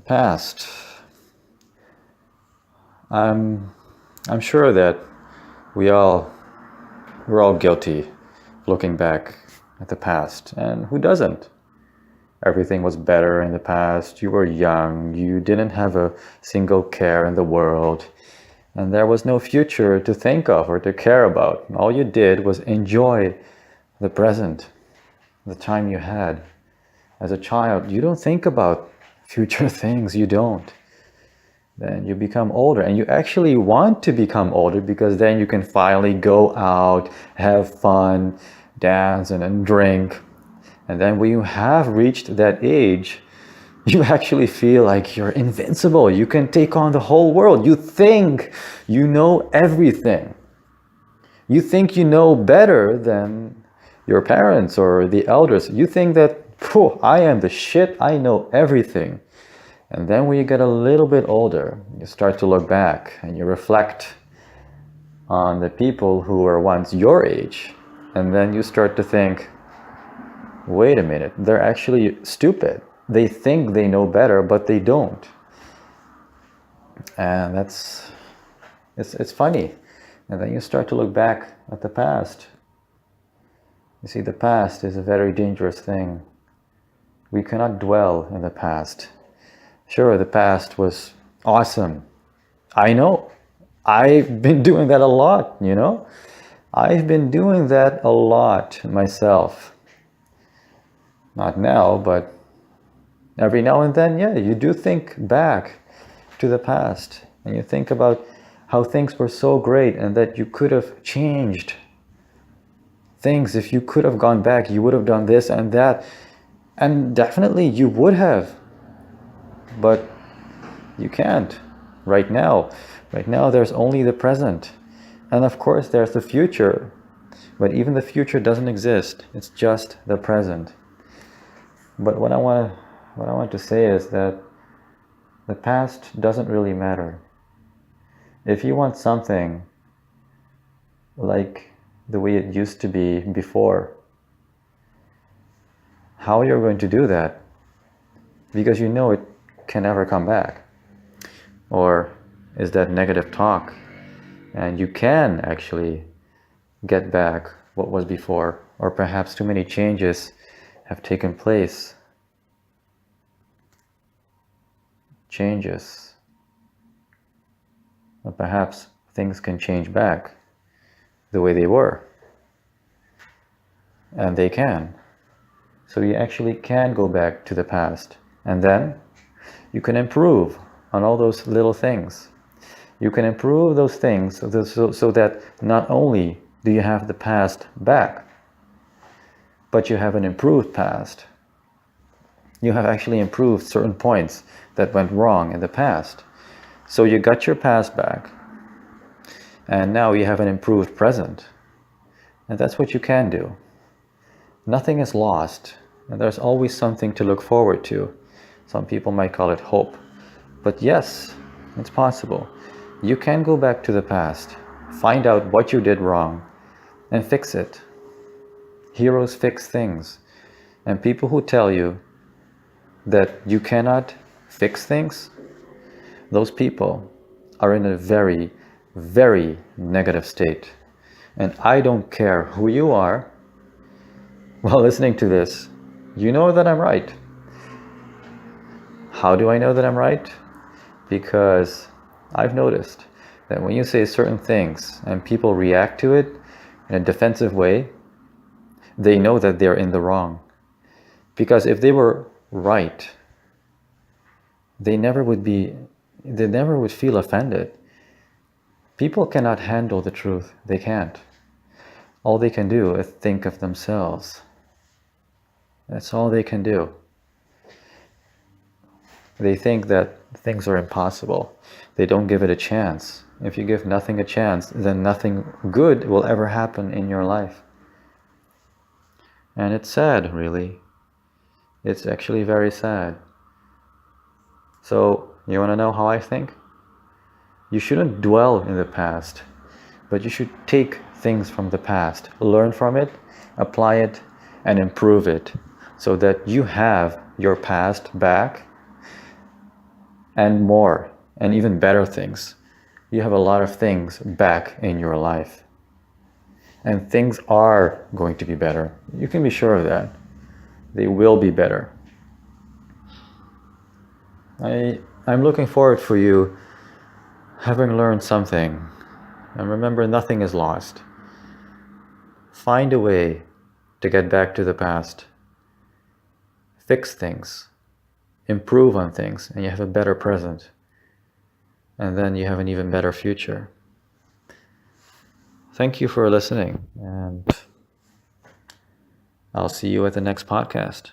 Past. I'm I'm sure that we all we're all guilty looking back at the past. And who doesn't? Everything was better in the past. You were young, you didn't have a single care in the world, and there was no future to think of or to care about. All you did was enjoy the present, the time you had. As a child, you don't think about future things, you don't. Then you become older, and you actually want to become older because then you can finally go out, have fun, dance and drink. And then when you have reached that age, you actually feel like you're invincible. You can take on the whole world. You think you know everything. You think you know better than your parents or the elders. You think that, phew, I am the shit, I know everything. And then when you get a little bit older, you start to look back and you reflect on the people who were once your age. And then you start to think, wait a minute, they're actually stupid. They think they know better, but they don't. And it's funny. And then you start to look back at the past. You see, the past is a very dangerous thing. We cannot dwell in the past. Sure, the past was awesome. I know. I've been doing that a lot, you know? I've been doing that a lot myself. Not now, but every now and then, yeah, you do think back to the past. And you think about how things were so great and that you could have changed things. If you could have gone back, you would have done this and that. And definitely you would have. But you can't right now. Right now there's only the present. And of course there's the future. But even the future doesn't exist. It's just the present. But what I want to say is that the past doesn't really matter. If you want something like the way it used to be before, how you're going to do that? Because you know it can never come back. Or is that negative talk? And you can actually get back what was before, or perhaps too many changes have taken place. Changes. Or perhaps things can change back the way they were. And they can. So you actually can go back to the past. And then you can improve on all those little things. You can improve those things so that not only do you have the past back, but you have an improved past. You have actually improved certain points that went wrong in the past. So you got your past back, and now you have an improved present. And that's what you can do. Nothing is lost, and there's always something to look forward to. Some people might call it hope. But yes, it's possible. You can go back to the past, find out what you did wrong, and fix it. Heroes fix things. And people who tell you that you cannot fix things, those people are in a very, very negative state. And I don't care who you are. While listening to this, you know that I'm right. How do I know that I'm right? Because I've noticed that when you say certain things and people react to it in a defensive way, they know that they're in the wrong. Because if they were right, they never would feel offended. People cannot handle the truth. They can't. All they can do is think of themselves. That's all they can do. They think that things are impossible. They don't give it a chance. If you give nothing a chance, then nothing good will ever happen in your life. And it's sad, really. It's actually very sad. So, you want to know how I think? You shouldn't dwell in the past, but you should take things from the past, learn from it, apply it, and improve it, so that you have your past back, and more, and even better things. You have a lot of things back in your life. And things are going to be better. You can be sure of that. They will be better. I'm looking forward for you having learned something. And remember, nothing is lost. Find a way to get back to the past. Fix things. Improve on things, and you have a better present. And then you have an even better future. Thank you for listening, and I'll see you at the next podcast.